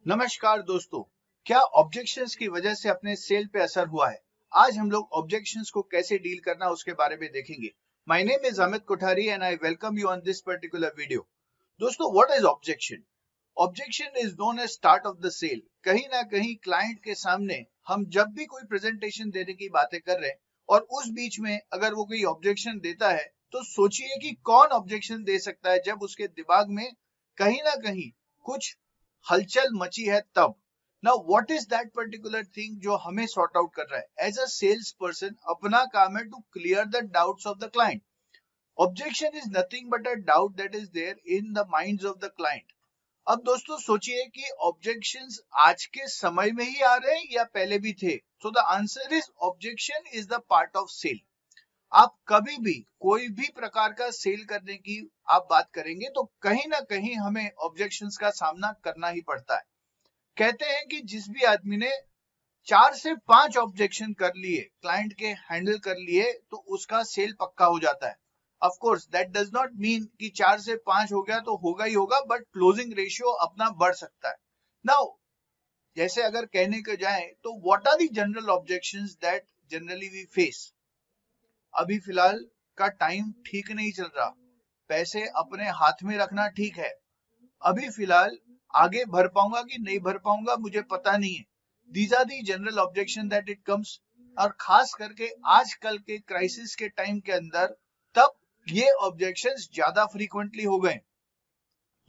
नमस्कार दोस्तों, क्या ऑब्जेक्शंस की वजह से अपने सेल पे असर हुआ है? आज हम लोग ऑब्जेक्शंस को कैसे डील करना उसके बारे में देखेंगे। My name is Amit Kothari and I welcome you on this particular video. दोस्तों, what is objection? Objection is known as start of the sale. कहीं ना कहीं क्लाइंट के सामने हम जब भी कोई प्रेजेंटेशन देने की बातें कर रहे हैं और उस बीच में अगर वो कोई ऑब्जेक्शन देता है तो सोचिए कि कौन ऑब्जेक्शन दे सकता है जब उसके दिमाग में कहीं ना कहीं कुछ हलचल मची है तब। Now what is that particular thing जो हमें सॉर्ट आउट कर रहा है? एज अ सेल्स पर्सन अपना काम है to clear the doubts of the client. Objection is nothing but a doubt that is there in the minds of the client. अब दोस्तों सोचिए कि ऑब्जेक्शंस आज के समय में ही आ रहे हैं या पहले भी थे? So the answer is objection is the part of sale. आप कभी भी कोई भी प्रकार का सेल करने की आप बात करेंगे तो कहीं ना कहीं हमें ऑब्जेक्शंस का सामना करना ही पड़ता है। कहते हैं कि जिस भी आदमी ने 4 से 5 ऑब्जेक्शन कर लिए, क्लाइंट के हैंडल कर लिए, तो उसका सेल पक्का हो जाता है। Of course that does not mean कि 4 से 5 हो गया तो होगा ही होगा, बट क्लोजिंग रेशियो अपना बढ़ सकता है। नाउ जैसे अगर कहने के जाए तो what are the general objections that generally we face? अभी फिलहाल का टाइम ठीक नहीं चल रहा, पैसे अपने हाथ में रखना ठीक है, अभी फिलहाल आगे भर पाऊंगा कि नहीं भर पाऊंगा मुझे पता नहीं है। These are the general objection that it comes. और खास करके आजकल के क्राइसिस के टाइम के अंदर तब ये ऑब्जेक्शंस ज्यादा फ्रीक्वेंटली हो गए।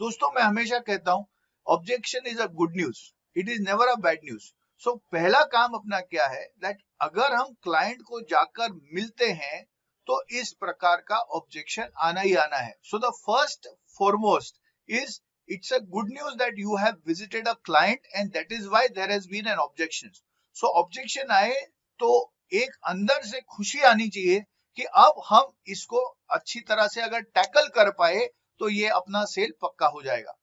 दोस्तों, मैं हमेशा कहता हूं objection is a good news, it is never a bad news. So पहला काम अपना क्या है दैट अगर हम क्लाइंट को जाकर मिलते हैं तो इस प्रकार का ऑब्जेक्शन आना ही आना है। So the first foremost is it's a good news that you have visited a client and that is why there has been an objection. So objection आए तो एक अंदर से खुशी आनी चाहिए कि अब हम इसको अच्छी तरह से अगर टैकल कर पाए तो ये अपना सेल पक्का हो जाएगा।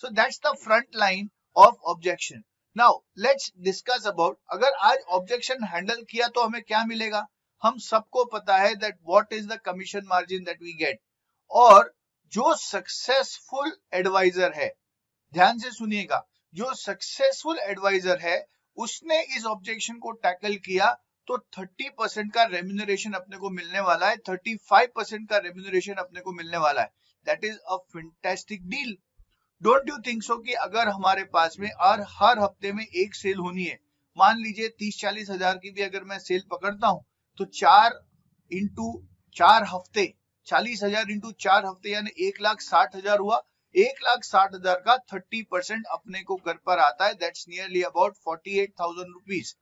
So that's the front line of objection. Now let's discuss about अगर आज objection handle किया तो हमें क्या मिलेगा। हम सबको पता है that what is the commission margin that we get। और जो सक्सेसफुल एडवाइजर है, ध्यान से सुनिएगा, जो सक्सेसफुल एडवाइजर है उसने इस ऑब्जेक्शन को टैकल किया तो 30% का रेम्यूनरेशन अपने को मिलने वाला है, 35% का रेम्यूनरेशन अपने को मिलने वाला है। That is a fantastic deal. Don't you think so कि अगर हमारे पास में और हर हफ्ते में एक सेल होनी है, मान लीजिए 30-40 हजार की भी अगर मैं सेल पकड़ता हूं तो 4 इंटू 4 हफ्ते, 40,000 इंटू 4 हफ्ते यानी 1,60,000 हुआ। 1,60,000 का 30% अपने को घर पर आता है, दैट्स नियरली अबाउट 48,000 रुपीज।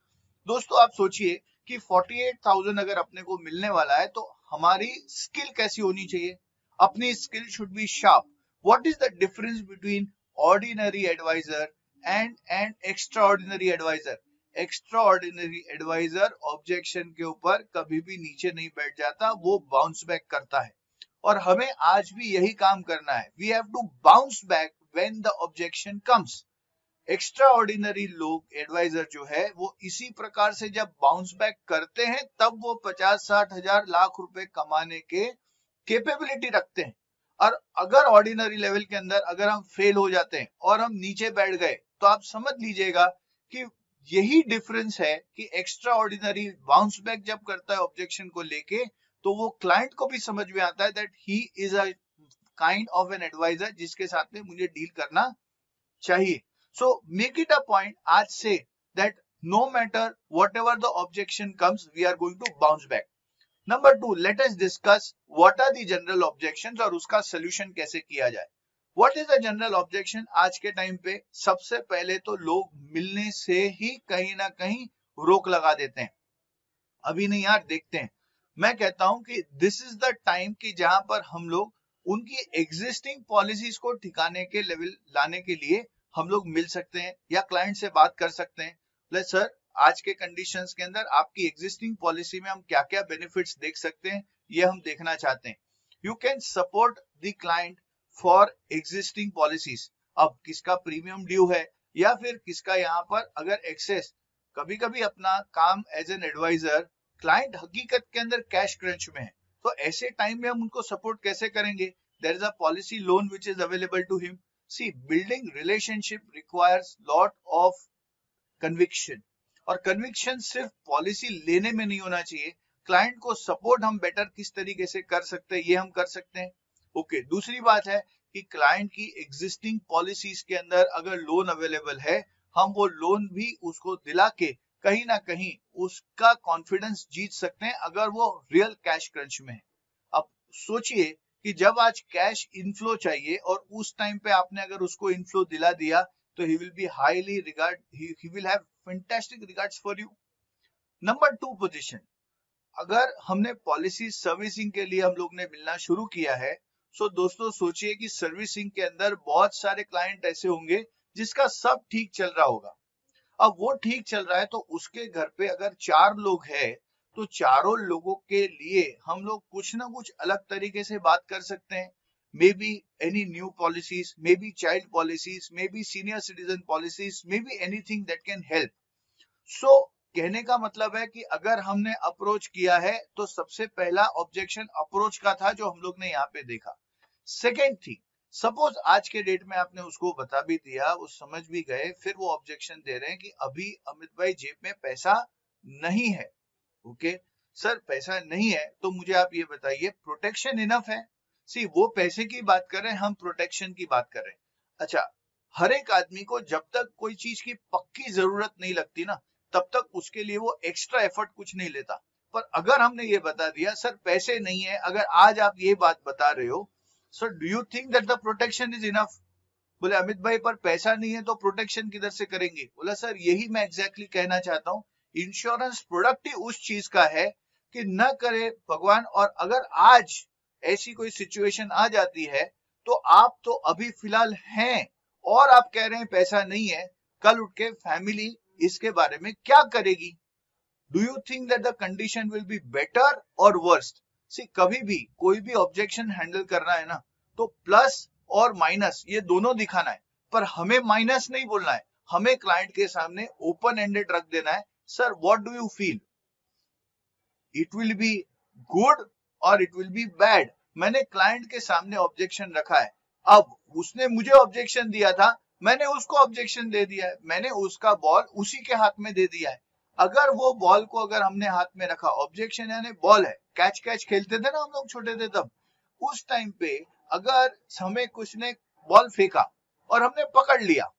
दोस्तों आप सोचिए कि 48,000 अगर अपने को मिलने वाला है तो हमारी स्किल कैसी होनी चाहिए? अपनी skill should be sharp. What is the difference between ordinary advisor and an extraordinary advisor? Extraordinary advisor objection के ऊपर कभी भी नीचे नहीं बैठ जाता, वो बाउंस बैक करता है और हमें आज भी यही काम करना है। We have to bounce back when the objection comes. Extraordinary लोग एडवाइजर जो है वो इसी प्रकार से जब बाउंस बैक करते हैं तब वो 50-60 हजार लाख रुपए कमाने के कैपेबिलिटी रखते हैं। और अगर ऑर्डिनरी लेवल के अंदर अगर हम फेल हो जाते हैं और हम नीचे बैठ गए तो आप समझ लीजिएगा कि यही डिफरेंस है कि एक्स्ट्रा ऑर्डिनरी बाउंस बैक जब करता है ऑब्जेक्शन को लेके तो वो क्लाइंट को भी समझ में आता है that he is a kind of an advisor जिसके साथ में मुझे डील करना चाहिए। So make it a point आज से that no matter whatever the objection comes, we are going to bounce back. Number 2, let us discuss what are the general objections और उसका solution कैसे किया जाए। What is the general objection? आज के time पे सबसे पहले तो लोग मिलने से ही कहीं ना कहीं रोक लगा देते हैं, अभी नहीं यार देखते हैं। मैं कहता हूं कि दिस इज द टाइम कि जहां पर हम लोग उनकी एग्जिस्टिंग पॉलिसीज को ठिकाने के लेवल लाने के लिए हम लोग मिल सकते हैं या क्लाइंट से बात कर सकते हैं। लेट्स सर, आज के कंडीशंस के अंदर आपकी एग्जिस्टिंग पॉलिसी में हम क्या क्या बेनिफिट्स देख सकते हैं ये हम देखना चाहते हैं। You can support the client for existing policies. अब किसका प्रीमियम ड्यू है या फिर किसका यहाँ पर अगर एक्सेस, कभी कभी अपना काम एज एन एडवाइजर क्लाइंट हकीकत के अंदर कैश क्रंच में है तो ऐसे टाइम में हम उनको सपोर्ट कैसे करेंगे? There is a policy loan which is available to him. See building relationship requires lot of conviction, और कन्विक्शन सिर्फ पॉलिसी लेने में नहीं होना चाहिए, क्लाइंट को सपोर्ट हम बेटर किस तरीके से कर सकते हैं ये हम कर सकते हैं। ओके, दूसरी बात है कि क्लाइंट की एग्जिस्टिंग पॉलिसीज के अंदर अगर लोन अवेलेबल है, हम वो लोन भी उसको दिला के कहीं ना कहीं उसका कॉन्फिडेंस जीत सकते हैं अगर वो रियल कैश क्रंच में है। अब सोचिए कि जब आज कैश इनफ्लो चाहिए और उस टाइम पे आपने अगर उसको इनफ्लो दिला दिया तो he will be highly regard he will have fantastic regards for you. Number 2 position, अगर हमने पॉलिसी सर्विसिंग के लिए हम लोग ने मिलना शुरू किया है, सो दोस्तों सोचिए कि सर्विसिंग के अंदर बहुत सारे क्लाइंट ऐसे होंगे जिसका सब ठीक चल रहा होगा। अब वो ठीक चल रहा है तो उसके घर पे अगर 4 लोग हैं तो चारों लोगों के लिए हम लोग कुछ ना कुछ अलग तरीके से बात कर सकते हैं। Maybe any new policies, maybe child policies, maybe senior citizen policies, maybe anything that can help. So कहने का मतलब है कि अगर हमने अप्रोच किया है तो सबसे पहला ऑब्जेक्शन अप्रोच का था जो हम लोग ने यहाँ पे देखा। सेकेंड थिंग, सपोज आज के डेट में आपने उसको बता भी दिया, वो समझ भी गए, फिर वो ऑब्जेक्शन दे रहे हैं कि अभी अमित भाई जेब में पैसा नहीं है। ओके सर, पैसा नहीं है तो मुझे आप ये बताइए प्रोटेक्शन इनफ है? सी वो पैसे की बात कर रहे हैं, हम प्रोटेक्शन की बात कर रहे हैं। अच्छा, हर एक आदमी को जब तक कोई चीज की पक्की जरूरत नहीं लगती ना, तब तक उसके लिए वो एक्स्ट्रा एफर्ट कुछ नहीं लेता। पर अगर हमने ये बता दिया सर पैसे नहीं है, अगर आज आप ये बात बता रहे हो, sir do you think that the protection is enough? बोले अमित भाई पर पैसा नहीं है तो प्रोटेक्शन किधर से करेंगे? बोला सर यही मैं एग्जैक्टली कहना चाहता हूँ, इंश्योरेंस प्रोडक्ट ही उस चीज का है कि न करे भगवान, और अगर आज ऐसी कोई सिचुएशन आ जाती है तो आप तो अभी फिलहाल हैं और आप कह रहे हैं पैसा नहीं है, कल उठ के फैमिली इसके बारे में क्या करेगी? Do you think that the condition will be better और वर्स्ट? सी कभी भी कोई भी ऑब्जेक्शन हैंडल करना है ना, तो प्लस और माइनस ये दोनों दिखाना है, पर हमें माइनस नहीं बोलना है, हमें क्लाइंट के सामने ओपन एंडेड रख देना है। Sir what do you feel? It will be good और इट विल बी बैड। मैंने क्लाइंट के सामने ऑब्जेक्शन रखा है, अब उसने मुझे ऑब्जेक्शन दिया था, मैंने उसको ऑब्जेक्शन दे दिया है, मैंने उसका बॉल उसी के हाथ में दे दिया है। अगर वो बॉल को अगर हमने हाथ में रखा, ऑब्जेक्शन यानी बॉल है, कैच कैच खेलते थे ना हम लोग छोटे थे तब, उस टाइम पे अगर हमें कुछ ने बॉल फेंका और हमने पकड़ लिया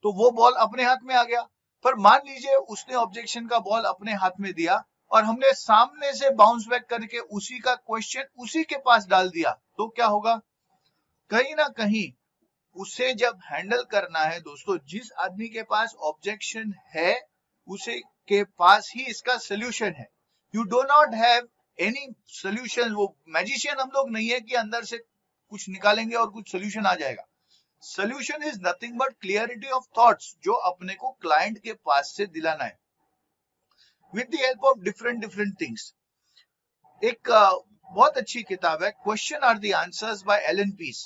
तो वो बॉल अपने हाथ में आ गया। पर मान लीजिए उसने ऑब्जेक्शन का बॉल अपने हाथ में दिया और हमने सामने से बाउंस बैक करके उसी का क्वेश्चन उसी के पास डाल दिया, तो क्या होगा? कहीं ना कहीं उसे जब हैंडल करना है दोस्तों, जिस आदमी के पास ऑब्जेक्शन है उसे के पास ही इसका सोल्यूशन है। You do not have any solution. वो मैजिशियन हम लोग नहीं है कि अंदर से कुछ निकालेंगे और कुछ सोल्यूशन आ जाएगा। Solution is nothing but clarity of thoughts, जो अपने को क्लाइंट के पास से दिलाना है with the help of different things. एक बहुत अच्छी किताब है question are the answers by Allan Pease.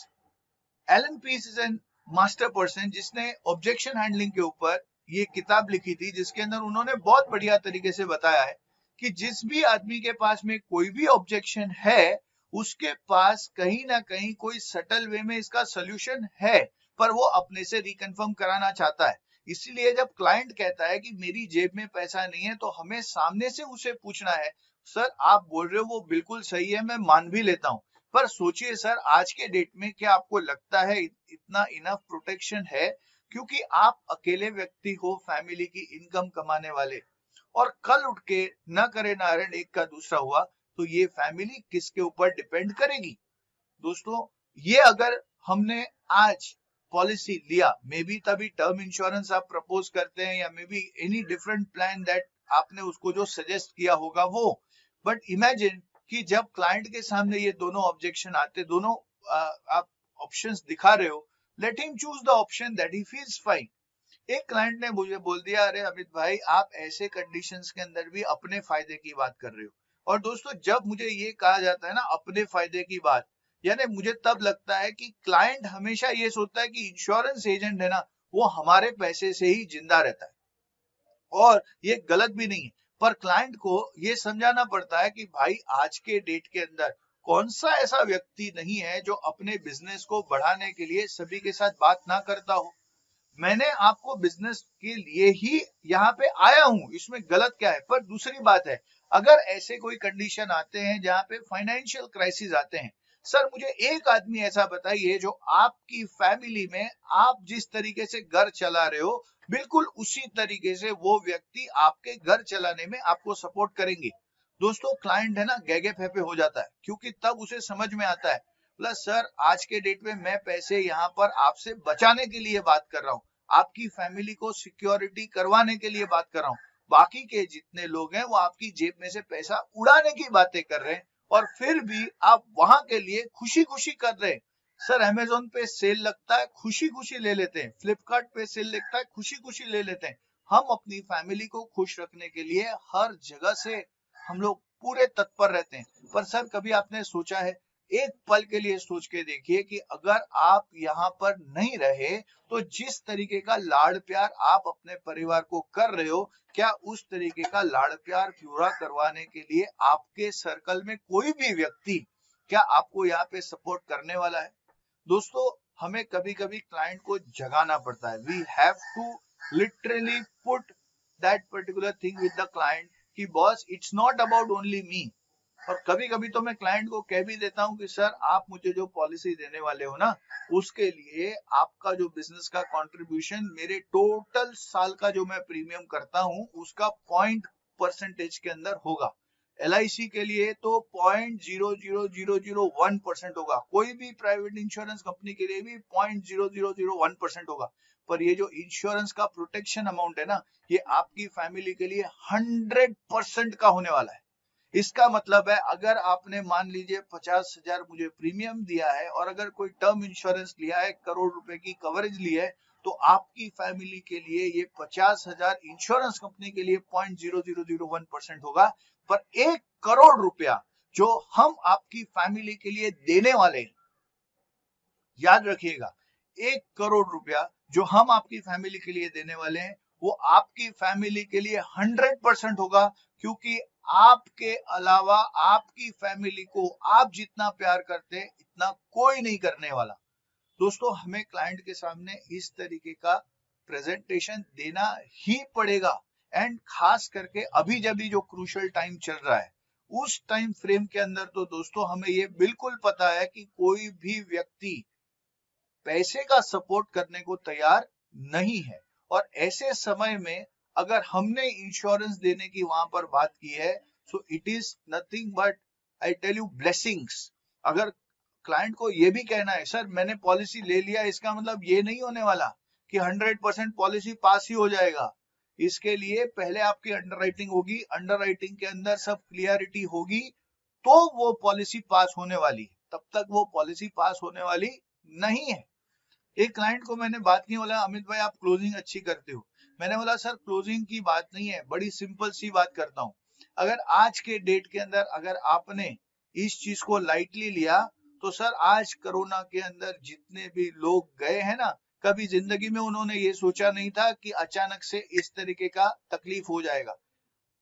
Allan Pease is an master person जिसने ऑब्जेक्शन हैंडलिंग के ऊपर ये किताब लिखी थी, जिसके अंदर उन्होंने बहुत बढ़िया तरीके से बताया है कि जिस भी आदमी के पास में कोई भी ऑब्जेक्शन है उसके पास कहीं ना कहीं कोई सटल वे में इसका सोल्यूशन है, पर वो अपने से रिकन्फर्म कराना चाहता है। इसीलिए जब क्लाइंट कहता है कि मेरी जेब में पैसा नहीं है, तो हमें सामने से उसे पूछना है, सर आप बोल रहे हो वो बिल्कुल सही है, मैं मान भी लेता हूँ, पर सोचिए सर आज के डेट में क्या आपको लगता है इतना इनफ प्रोटेक्शन है? क्योंकि आप अकेले व्यक्ति हो, फैमिली की इनकम कमाने वाले, और कल उठ के न करे नारायण एक का दूसरा हुआ तो ये फैमिली किसके ऊपर डिपेंड करेगी? दोस्तों ये अगर हमने आज पॉलिसी लिया, मे बी तभी टर्म इंश्योरेंस आप प्रपोज करते हैं या may be any different plan that आपने उसको जो सजेस्ट किया होगा वो, बट इमेजिन कि जब क्लाइंट के सामने ये दोनों ऑब्जेक्शन आते, दोनों आप ऑप्शंस दिखा रहे हो, let him choose the option that he feels fine. एक क्लाइंट ने मुझे बोल दिया, अरे अमित भाई आप ऐसे कंडीशंस के अंदर भी अपने फायदे की बात कर रहे हो। और दोस्तों जब मुझे ये कहा जाता है ना अपने फायदे की बात, यानी मुझे तब लगता है कि क्लाइंट हमेशा ये सोचता है कि इंश्योरेंस एजेंट है ना वो हमारे पैसे से ही जिंदा रहता है, और ये गलत भी नहीं है, पर क्लाइंट को ये समझाना पड़ता है कि भाई आज के डेट के अंदर कौन सा ऐसा व्यक्ति नहीं है जो अपने बिजनेस को बढ़ाने के लिए सभी के साथ बात ना करता हो। मैंने आपको बिजनेस के लिए ही यहाँ पे आया हूं, इसमें गलत क्या है। पर दूसरी बात है, अगर ऐसे कोई कंडीशन आते हैं जहाँ पे फाइनेंशियल क्राइसिस आते हैं, सर मुझे एक आदमी ऐसा बताइए जो आपकी फैमिली में आप जिस तरीके से घर चला रहे हो बिल्कुल उसी तरीके से वो व्यक्ति आपके घर चलाने में आपको सपोर्ट करेंगे। दोस्तों क्लाइंट है ना गैगे फैफे हो जाता है, क्योंकि तब उसे समझ में आता है, प्लस सर आज के डेट में मैं पैसे यहाँ पर आपसे बचाने के लिए बात कर रहा हूँ, आपकी फैमिली को सिक्योरिटी करवाने के लिए बात कर रहा हूँ। बाकी के जितने लोग हैं वो आपकी जेब में से पैसा उड़ाने की बातें कर रहे हैं और फिर भी आप वहां के लिए खुशी खुशी कर रहे हैं। सर अमेजोन पे सेल लगता है, खुशी खुशी ले लेते हैं, फ्लिपकार्ट पे सेल लगता है, खुशी खुशी ले लेते हैं। हम अपनी फैमिली को खुश रखने के लिए हर जगह से हम लोग पूरे तत्पर रहते हैं। पर सर कभी आपने सोचा है, एक पल के लिए सोच के देखिए कि अगर आप यहाँ पर नहीं रहे तो जिस तरीके का लाड़ प्यार आप अपने परिवार को कर रहे हो, क्या उस तरीके का लाड़ प्यार पूरा करवाने के लिए आपके सर्कल में कोई भी व्यक्ति क्या आपको यहाँ पे सपोर्ट करने वाला है? दोस्तों हमें कभी कभी क्लाइंट को जगाना पड़ता है। We have to literally put that particular thing with the client कि boss it's not about only me. और कभी कभी तो मैं क्लाइंट को कह भी देता हूं कि सर आप मुझे जो पॉलिसी देने वाले हो ना, उसके लिए आपका जो बिजनेस का कंट्रीब्यूशन मेरे टोटल साल का जो मैं प्रीमियम करता हूं उसका 0.% के अंदर होगा। LIC के लिए तो 0.00001% होगा, कोई भी प्राइवेट इंश्योरेंस कंपनी के लिए भी 0.0001% होगा। पर ये जो इंश्योरेंस का प्रोटेक्शन अमाउंट है ना, ये आपकी फैमिली के लिए 100% का होने वाला है। इसका मतलब है अगर आपने मान लीजिए 50,000 मुझे प्रीमियम दिया है और अगर कोई टर्म इंश्योरेंस लिया है, 1 करोड़ रुपए की कवरेज ली है, तो आपकी फैमिली के लिए ये 50,000 इंश्योरेंस कंपनी के लिए 0.0001% होगा। पर 1 करोड़ रुपया जो हम आपकी फैमिली के लिए देने वाले हैं, याद रखिएगा, 1 करोड़ रुपया जो हम आपकी फैमिली के लिए देने वाले हैं वो आपकी फैमिली के लिए 100% होगा, क्योंकि आपके अलावा आपकी फैमिली को आप जितना प्यार करते हैं इतना कोई नहीं करने वाला। दोस्तों हमें क्लाइंट के सामने इस तरीके का प्रेजेंटेशन देना ही पड़ेगा। एंड खास करके अभी जब भी जो क्रूशियल टाइम चल रहा है उस टाइम फ्रेम के अंदर तो दोस्तों हमें ये बिल्कुल पता है कि कोई भी व्यक्ति पैसे का सपोर्ट करने को तैयार नहीं है। और ऐसे समय में अगर हमने इंश्योरेंस देने की वहां पर बात की है, so it is nothing but I tell you blessings. अगर क्लाइंट को ये भी कहना है सर मैंने पॉलिसी ले लिया, इसका मतलब ये नहीं होने वाला कि 100% पॉलिसी पास ही हो जाएगा। इसके लिए पहले आपकी अंडरराइटिंग होगी, अंडरराइटिंग के अंदर सब क्लियरिटी होगी तो वो पॉलिसी पास होने वाली, तब तक वो पॉलिसी पास होने वाली नहीं है। एक क्लाइंट को मैंने बात की, बोला अमित भाई आप क्लोजिंग अच्छी करते हो। मैंने बोला सर क्लोजिंग की बात नहीं है, बड़ी सिंपल सी बात करता हूँ। अगर आज के डेट के अंदर अगर आपने इस चीज को लाइटली लिया तो सर आज कोरोना के अंदर जितने भी लोग गए हैं ना, कभी जिंदगी में उन्होंने ये सोचा नहीं था कि अचानक से इस तरीके का तकलीफ हो जाएगा।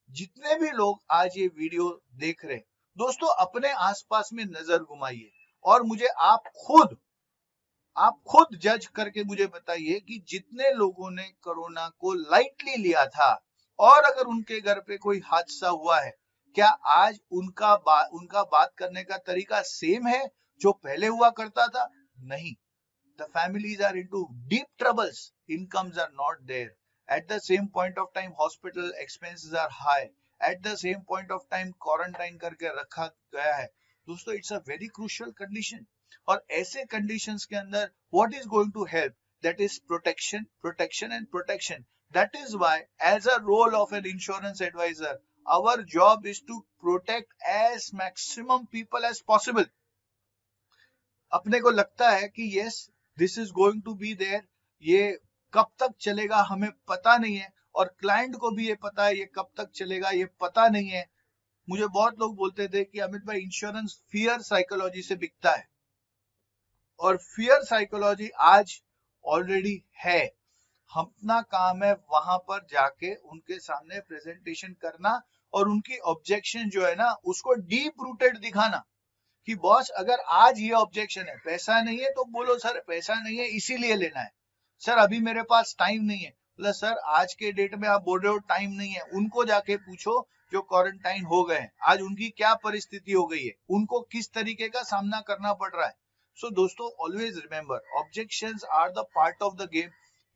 जितने भी लोग आज ये वीडियो देख रहे हैं दोस्तों, अपने आसपास में नजर घुमाइए और मुझे आप खुद जज करके मुझे बताइए कि जितने लोगों ने कोरोना को लाइटली लिया था और अगर उनके घर पे कोई हादसा हुआ है, क्या आज उनका बात करने का तरीका सेम है जो पहले हुआ करता था? नहीं। The families are into deep troubles. Incomes are not there. At the same point of time, hospital expenses are high. At the same point of time, quarantine करके रखा गया है। दोस्तों, it's a very crucial condition. और ऐसे conditions के अंदर, what is going to help? That is protection, protection and protection. That is why, as a role of an insurance advisor, our job is to protect as maximum people as possible. अपने को लगता है कि yes, this is going to be there, ये कब तक चलेगा हमें पता नहीं है, और क्लाइंट को भी ये पता है ये कब तक चलेगा ये पता नहीं है। मुझे बहुत लोग बोलते थे कि अमित भाई इंश्योरेंस फियर साइकोलॉजी से बिकता है, और फियर साइकोलॉजी आज ऑलरेडी है। अपना काम है वहां पर जाके उनके सामने प्रेजेंटेशन करना और उनकी ऑब्जेक्शन जो है ना उसको डीप रूटेड दिखाना कि बॉस अगर आज ये ऑब्जेक्शन है, पैसा नहीं है तो बोलो सर पैसा नहीं है इसीलिए लेना है, सर अभी मेरे पास टाइम नहीं है, बोला सर आज के डेट में आप बोल रहे हो टाइम नहीं है, उनको जाके पूछो जो क्वारंटाइन हो गए आज उनकी क्या परिस्थिति हो गई है, उनको किस तरीके का सामना करना पड़ रहा है। सो दोस्तों always remember objections are the part of the game.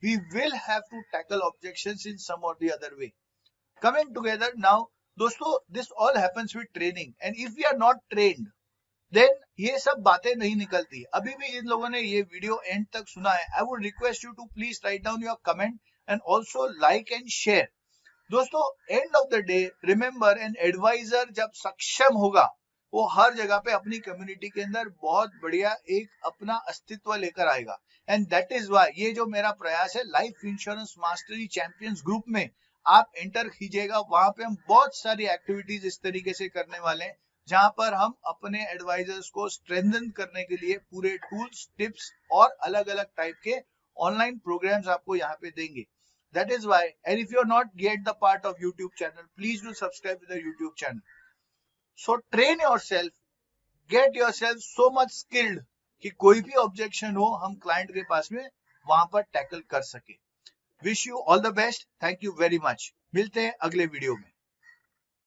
We will have to tackle objections in some or the other way. Coming together now, दोस्तों this all happens with training and if we are not trained, then ये सब बातें नहीं निकलती. अभी भी जिन लोगों ने ये वीडियो एंड तक सुना है, I would request you to please write down your comment and also like and share. दोस्तों end of the day remember an advisor जब सक्षम होगा वो हर जगह पे अपनी कम्युनिटी के अंदर बहुत बढ़िया एक अपना अस्तित्व लेकर आएगा. एंड दैट इज वाई ये जो मेरा प्रयास है life insurance mastery champions group में आप एंटर कीजिएगा. वहां पे हम बहुत सारी एक्टिविटीज इस तरीके से करने वाले हैं जहां पर हम अपने एडवाइजर्स को स्ट्रेंथन करने के लिए पूरे टूल्स टिप्स और अलग अलग टाइप के ऑनलाइन प्रोग्राम्स आपको यहाँ पे देंगे. That is why, and if you're not yet the part of YouTube channel, please do subscribe to the YouTube channel. So train yourself, get yourself so much skilled कि कोई भी objection हो हम client के पास में वहां पर tackle कर सके. Wish you all the best. Thank you very much. मिलते हैं अगले वीडियो में.